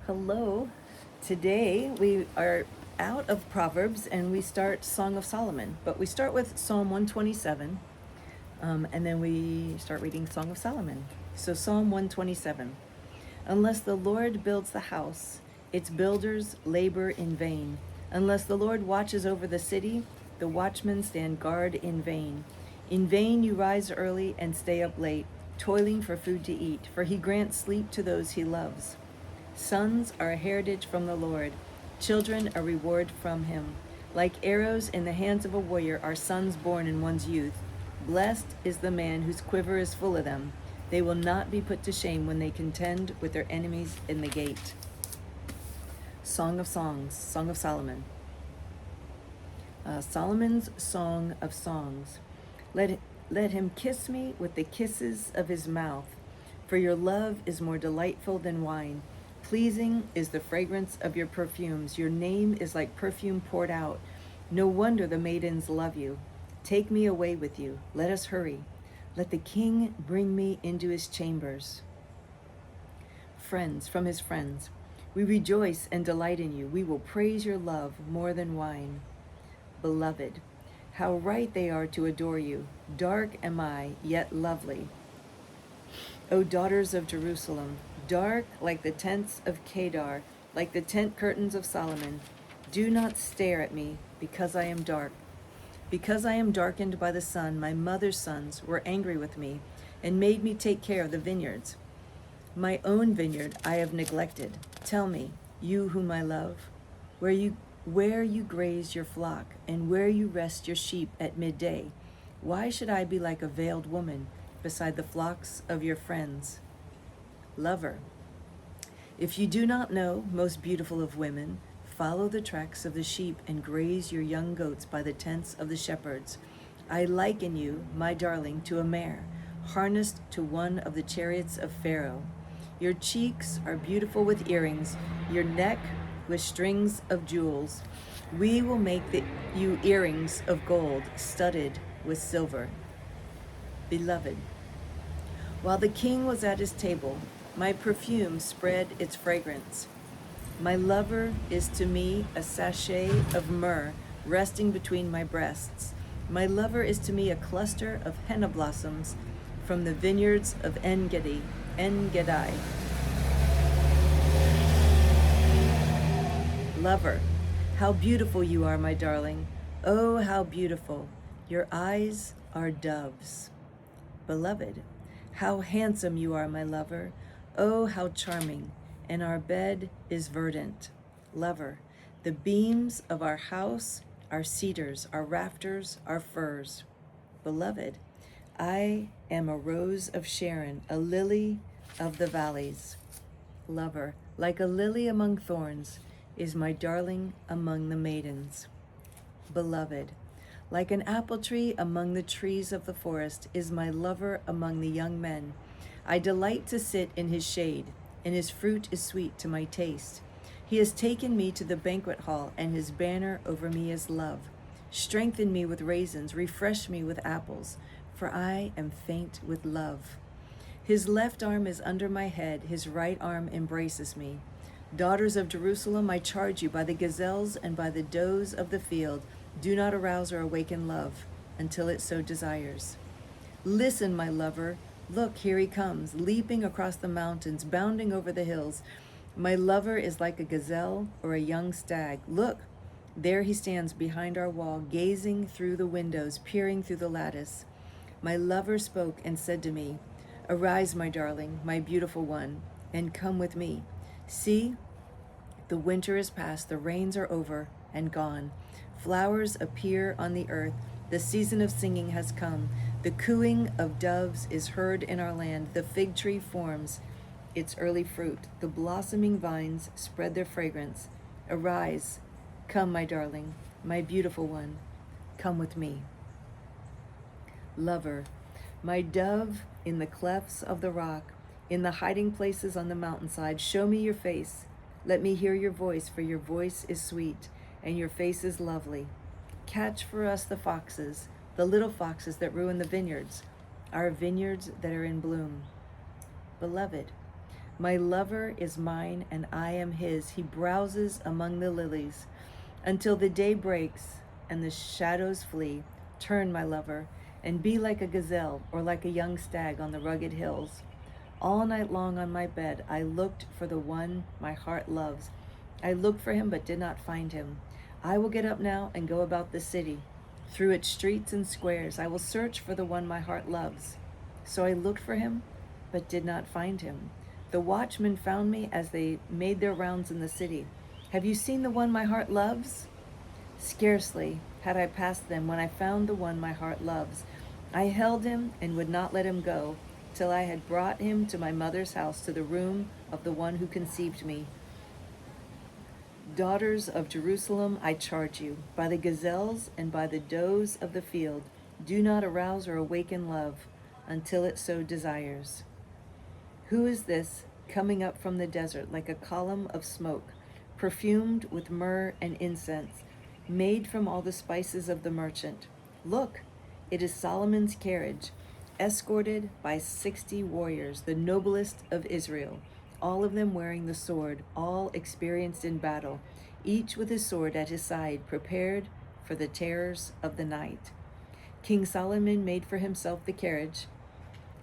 Hello. Today we are out of Proverbs and we start Song of Solomon, but we start with Psalm 127 and then we start reading Song of Solomon. So, Psalm 127. Unless the Lord builds the house, its builders labor in vain. Unless the Lord watches over the city, the watchmen stand guard in vain. In vain you rise early and stay up late, toiling for food to eat, for he grants sleep to those he loves. Sons are a heritage from the Lord, children a reward from him. Like arrows in the hands of a warrior are sons born in one's youth. Blessed is the man whose quiver is full of them. They will not be put to shame when they contend with their enemies in the gate. Song of Songs, Song of Solomon. Solomon's Song of Songs. Let him kiss me with the kisses of his mouth, for your love is more delightful than wine. Pleasing is the fragrance of your perfumes. Your name is like perfume poured out. No wonder the maidens love you. Take me away with you. Let us hurry. Let the king bring me into his chambers. Friends, from his friends. We rejoice and delight in you. We will praise your love more than wine. Beloved, how right they are to adore you. Dark am I, yet lovely. O daughters of Jerusalem, dark like the tents of Kedar, like the tent curtains of Solomon. Do not stare at me, because I am dark. Because I am darkened by the sun, my mother's sons were angry with me and made me take care of the vineyards. My own vineyard I have neglected. Tell me, you whom I love, where you graze your flock and where you rest your sheep at midday. Why should I be like a veiled woman beside the flocks of your friends? Lover, if you do not know, most beautiful of women, follow the tracks of the sheep and graze your young goats by the tents of the shepherds. I liken you, my darling, to a mare, harnessed to one of the chariots of Pharaoh. Your cheeks are beautiful with earrings, your neck with strings of jewels. We will make you earrings of gold, studded with silver. Beloved, while the king was at his table, my perfume spread its fragrance. My lover is to me a sachet of myrrh resting between my breasts. My lover is to me a cluster of henna blossoms from the vineyards of En-Gedi. Lover, how beautiful you are, my darling. Oh, how beautiful. Your eyes are doves. Beloved, how handsome you are, my lover. Oh, how charming. And our bed is verdant. Lover, the beams of our house are cedars, our rafters are firs. Beloved, I am a rose of Sharon, a lily of the valleys. Lover, like a lily among thorns, is my darling among the maidens. Beloved, like an apple tree among the trees of the forest is my lover among the young men. I delight to sit in his shade, and his fruit is sweet to my taste. He has taken me to the banquet hall, and his banner over me is love. Strengthen me with raisins, refresh me with apples, for I am faint with love. His left arm is under my head, his right arm embraces me. Daughters of Jerusalem, I charge you by the gazelles and by the does of the field, do not arouse or awaken love until it so desires. Listen, my lover. Look, here he comes, leaping across the mountains, bounding over the hills. My lover is like a gazelle or a young stag. Look, there he stands behind our wall, gazing through the windows, peering through the lattice. My lover spoke and said to me, Arise, my darling, my beautiful one, and come with me. See, the winter is past, the rains are over and gone. Flowers appear on the earth. The season of singing has come. The cooing of doves is heard in our land. The fig tree forms its early fruit. The blossoming vines spread their fragrance. Arise, come, my darling, my beautiful one, come with me. Lover, my dove in the clefts of the rock, in the hiding places on the mountainside, show me your face. Let me hear your voice, for your voice is sweet, and your face is lovely. Catch for us the foxes, the little foxes that ruin the vineyards, our vineyards that are in bloom. Beloved, My lover is mine, and I am his. He browses among the lilies until the day breaks and the shadows flee. Turn, my lover, and be like a gazelle or like a young stag on the rugged hills. All night long on my bed, I looked for the one my heart loves. I looked for him but did not find him. I will get up now and go about the city. Through its streets and squares, I will search for the one my heart loves. So I looked for him but did not find him. The watchmen found me as they made their rounds in the city. Have you seen the one my heart loves? Scarcely had I passed them when I found the one my heart loves. I held him and would not let him go till I had brought him to my mother's house, to the room of the one who conceived me. Daughters of Jerusalem, I charge you, by the gazelles and by the does of the field, do not arouse or awaken love until it so desires. Who is this coming up from the desert like a column of smoke, perfumed with myrrh and incense, made from all the spices of the merchant? Look, it is Solomon's carriage, escorted by 60 warriors, the noblest of Israel, all of them wearing the sword, all experienced in battle, each with his sword at his side, prepared for the terrors of the night. King Solomon made for himself the carriage.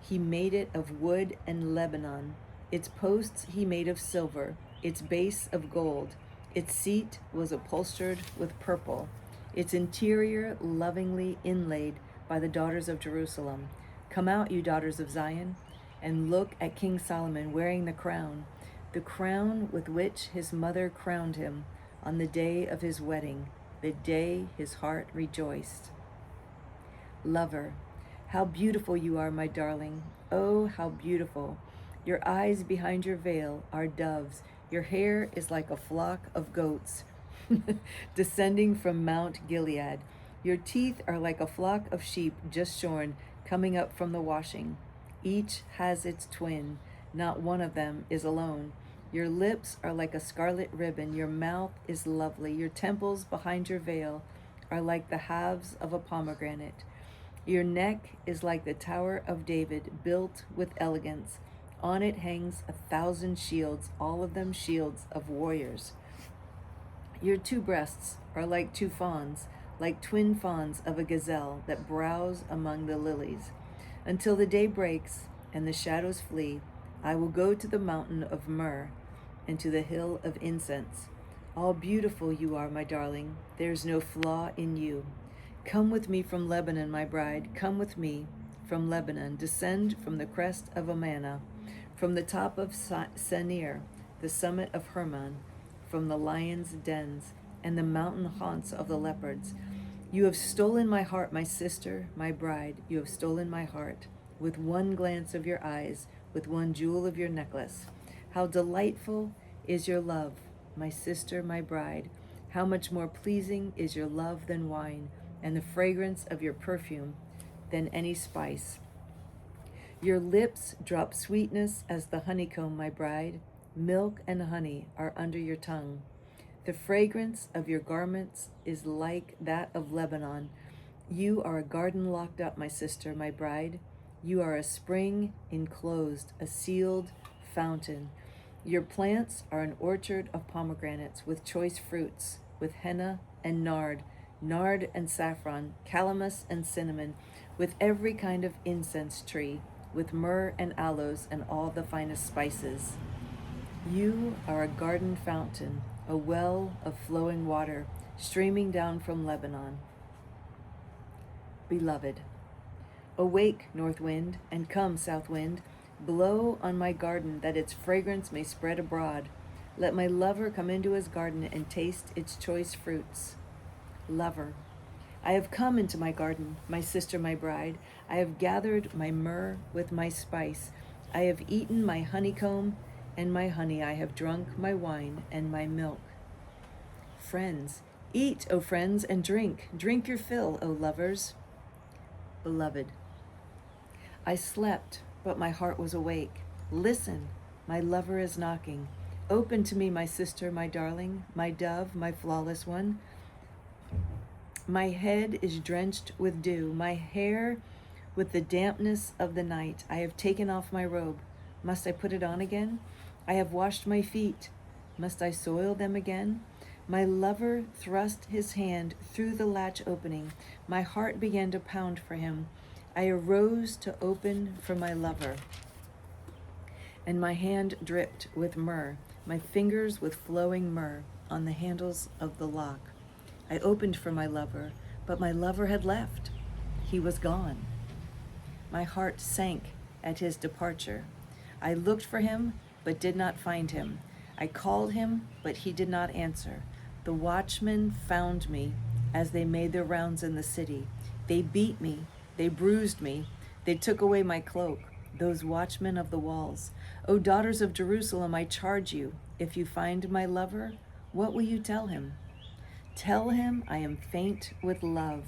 He made it of wood and Lebanon. Its posts he made of silver, its base of gold. Its seat was upholstered with purple, its interior lovingly inlaid by the daughters of Jerusalem. Come out, you daughters of Zion, and look at King Solomon wearing the crown with which his mother crowned him on the day of his wedding, the day his heart rejoiced. Lover, how beautiful you are, my darling. Oh, how beautiful. Your eyes behind your veil are doves. Your hair is like a flock of goats descending from Mount Gilead. Your teeth are like a flock of sheep just shorn, coming up from the washing. Each has its twin. Not one of them is alone. Your lips are like a scarlet ribbon. Your mouth is lovely. Your temples behind your veil are like the halves of a pomegranate. Your neck is like the Tower of David, built with elegance. On it hangs 1,000 shields, all of them shields of warriors. Your two breasts are like two fawns, like twin fawns of a gazelle that browse among the lilies. Until the day breaks and the shadows flee, I will go to the mountain of myrrh and to the hill of incense. All beautiful you are, my darling. There is no flaw in you. Come with me from Lebanon, my bride. Come with me from Lebanon. Descend from the crest of Amana, from the top of Senir, the summit of Hermon, from the lions' dens and the mountain haunts of the leopards. You have stolen my heart, my sister, my bride. You have stolen my heart with one glance of your eyes, with one jewel of your necklace. How delightful is your love, my sister, my bride. How much more pleasing is your love than wine, and the fragrance of your perfume than any spice. Your lips drop sweetness as the honeycomb, my bride. Milk and honey are under your tongue. The fragrance of your garments is like that of Lebanon. You are a garden locked up, my sister, my bride. You are a spring enclosed, a sealed fountain. Your plants are an orchard of pomegranates with choice fruits, with henna and nard and saffron, calamus and cinnamon, with every kind of incense tree, with myrrh and aloes and all the finest spices. You are a garden fountain, a well of flowing water, streaming down from Lebanon. Beloved, awake, north wind, and come, south wind, blow on my garden that its fragrance may spread abroad. Let my lover come into his garden and taste its choice fruits. Lover, I have come into my garden, my sister, my bride. I have gathered my myrrh with my spice. I have eaten my honeycomb and my honey. I have drunk my wine and my milk. Friends, eat, O friends, and drink. Drink your fill, O lovers. Beloved, I slept, but my heart was awake. Listen, my lover is knocking. Open to me, my sister, my darling, my dove, my flawless one. My head is drenched with dew, my hair with the dampness of the night. I have taken off my robe. Must I put it on again? I have washed my feet. Must I soil them again? My lover thrust his hand through the latch opening. My heart began to pound for him. I arose to open for my lover, and my hand dripped with myrrh, my fingers with flowing myrrh on the handles of the lock. I opened for my lover, but my lover had left. He was gone. My heart sank at his departure. I looked for him, but did not find him. I called him, but he did not answer. The watchmen found me as they made their rounds in the city. They beat me, they bruised me, they took away my cloak, those watchmen of the walls. O daughters of Jerusalem, I charge you, if you find my lover, what will you tell him? Tell him I am faint with love.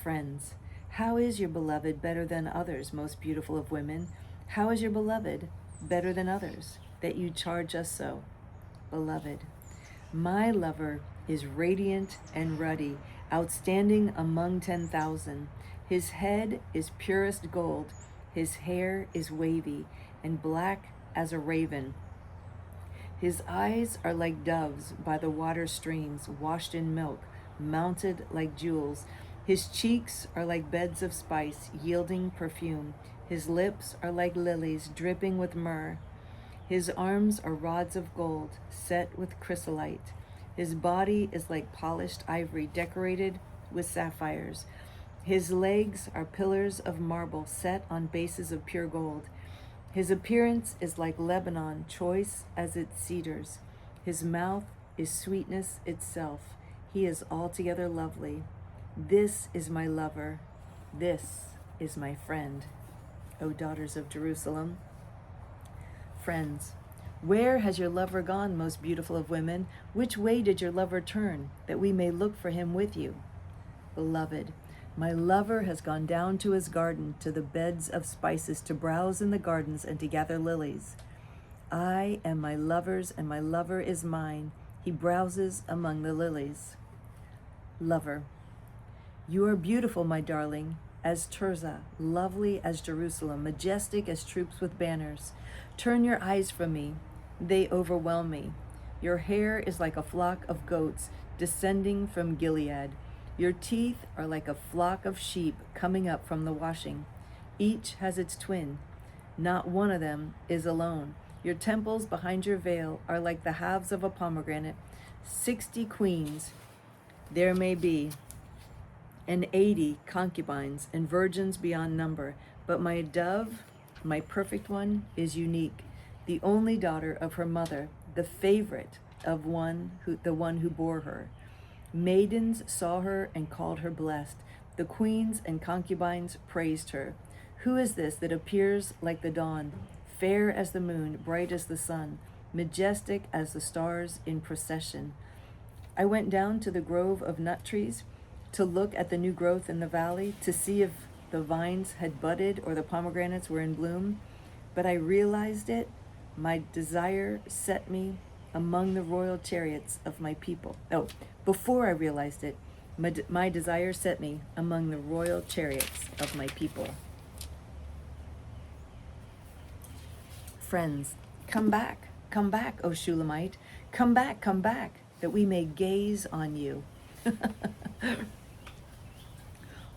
Friends, how is your beloved better than others, most beautiful of women? How is your beloved better than others, that you charge us so? Beloved, my lover is radiant and ruddy, outstanding among 10,000. His head is purest gold, his hair is wavy and black as a raven. His eyes are like doves by the water streams, washed in milk, mounted like jewels. His cheeks are like beds of spice, yielding perfume. His lips are like lilies, dripping with myrrh. His arms are rods of gold, set with chrysolite. His body is like polished ivory, decorated with sapphires. His legs are pillars of marble, set on bases of pure gold. His appearance is like Lebanon, choice as its cedars. His mouth is sweetness itself. He is altogether lovely. This is my lover. This is my friend. O daughters of Jerusalem. Friends, where has your lover gone, most beautiful of women? Which way did your lover turn, that we may look for him with you? Beloved, my lover has gone down to his garden, to the beds of spices, to browse in the gardens and to gather lilies. I am my lover's, and my lover is mine. He browses among the lilies. Lover, you are beautiful, my darling, as Tirzah, lovely as Jerusalem, majestic as troops with banners. Turn your eyes from me. They overwhelm me. Your hair is like a flock of goats descending from Gilead. Your teeth are like a flock of sheep coming up from the washing. Each has its twin. Not one of them is alone. Your temples behind your veil are like the halves of a pomegranate. 60 queens there may be, and 80 concubines and virgins beyond number. But my dove, my perfect one, is unique, the only daughter of her mother, the favorite of the one who bore her. Maidens saw her and called her blessed. The queens and concubines praised her. Who is this that appears like the dawn, fair as the moon, bright as the sun, majestic as the stars in procession? I went down to the grove of nut trees to look at the new growth in the valley, to see if the vines had budded or the pomegranates were in bloom. But I realized it. My desire set me among the royal chariots of my people. Oh, before I realized it, my desire set me among the royal chariots of my people. Friends, come back, O Shulamite. Come back, that we may gaze on you.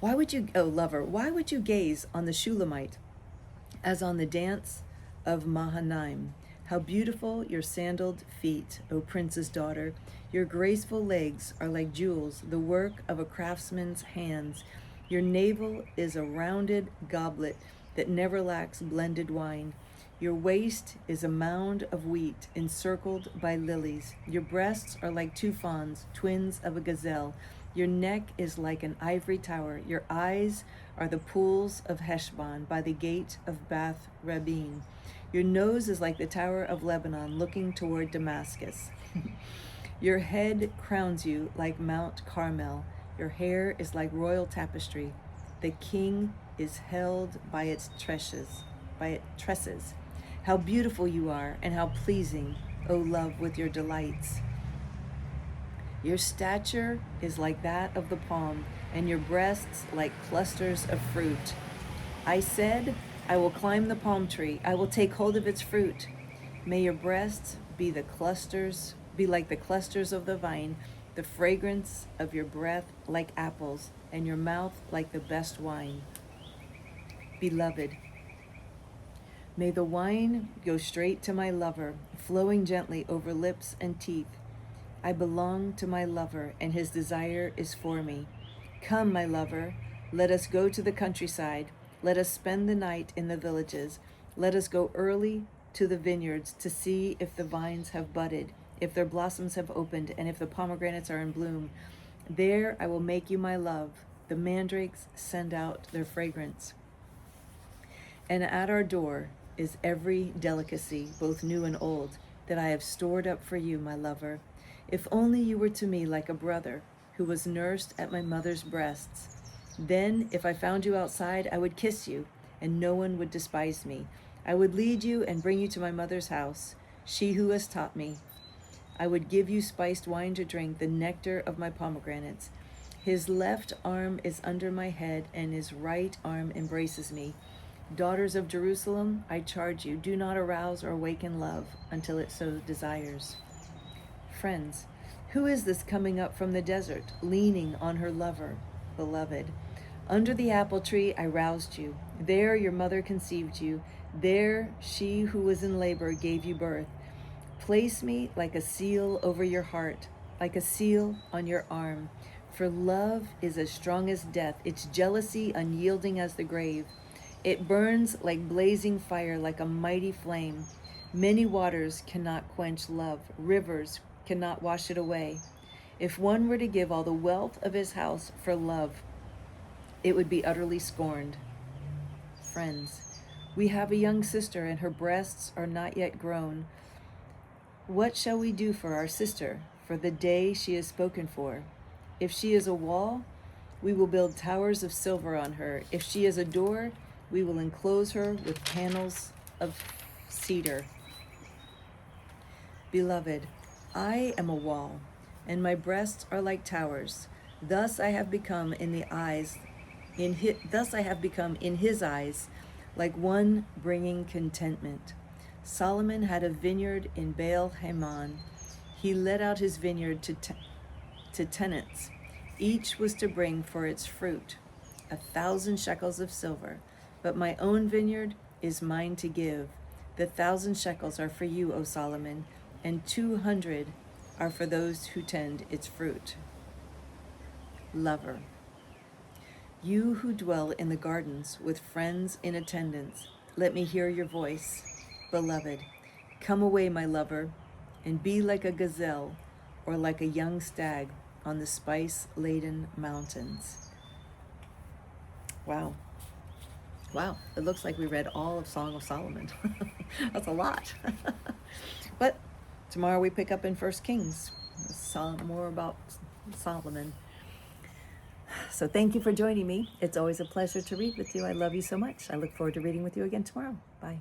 Why would you, oh lover, why would you gaze on the Shulamite as on the dance of Mahanaim? How beautiful your sandaled feet, O prince's daughter. Your graceful legs are like jewels, the work of a craftsman's hands. Your navel is a rounded goblet that never lacks blended wine. Your waist is a mound of wheat encircled by lilies. Your breasts are like two fawns, twins of a gazelle. Your neck is like an ivory tower. Your eyes are the pools of Heshbon by the gate of Bath Rabbim. Your nose is like the tower of Lebanon looking toward Damascus. Your head crowns you like Mount Carmel. Your hair is like royal tapestry. The king is held by its tresses. How beautiful you are, and how pleasing, O love, with your delights. Your stature is like that of the palm, and your breasts like clusters of fruit. I said, I will climb the palm tree. I will take hold of its fruit. May your breasts be like the clusters of the vine, the fragrance of your breath like apples, and your mouth like the best wine. Beloved, may the wine go straight to my lover, flowing gently over lips and teeth. I belong to my lover, and his desire is for me. Come, my lover, let us go to the countryside. Let us spend the night in the villages. Let us go early to the vineyards to see if the vines have budded, if their blossoms have opened, and if the pomegranates are in bloom. There I will make you my love. The mandrakes send out their fragrance. And at our door is every delicacy, both new and old, that I have stored up for you, my lover. If only you were to me like a brother who was nursed at my mother's breasts. Then, if I found you outside, I would kiss you, and no one would despise me. I would lead you and bring you to my mother's house, she who has taught me. I would give you spiced wine to drink, the nectar of my pomegranates. His left arm is under my head, and his right arm embraces me. Daughters of Jerusalem, I charge you, do not arouse or awaken love until it so desires. Friends, who is this coming up from the desert, leaning on her lover, beloved? Under the apple tree I roused you. There your mother conceived you. There she who was in labor gave you birth. Place me like a seal over your heart, like a seal on your arm. For love is as strong as death, its jealousy unyielding as the grave. It burns like blazing fire, like a mighty flame. Many waters cannot quench love. Rivers cannot wash it away. If one were to give all the wealth of his house for love, it would be utterly scorned. Friends, we have a young sister, and her breasts are not yet grown. What shall we do for our sister, for the day she is spoken for? If she is a wall, we will build towers of silver on her. If she is a door, we will enclose her with panels of cedar. Beloved, I am a wall, and my breasts are like towers. Thus I have become in his eyes like one bringing contentment. Solomon had a vineyard in Baal Hamon. He let out his vineyard to tenants. Each was to bring for its fruit 1,000 shekels of silver. But my own vineyard is mine to give. The 1,000 shekels are for you, O Solomon, and 200 are for those who tend its fruit. Lover, you who dwell in the gardens with friends in attendance, let me hear your voice. Beloved, come away, my lover, and be like a gazelle or like a young stag on the spice-laden mountains. Wow. Wow, it looks like we read all of Song of Solomon. That's a lot. But tomorrow we pick up in 1 Kings, more about Solomon. So thank you for joining me. It's always a pleasure to read with you. I love you so much. I look forward to reading with you again tomorrow. Bye.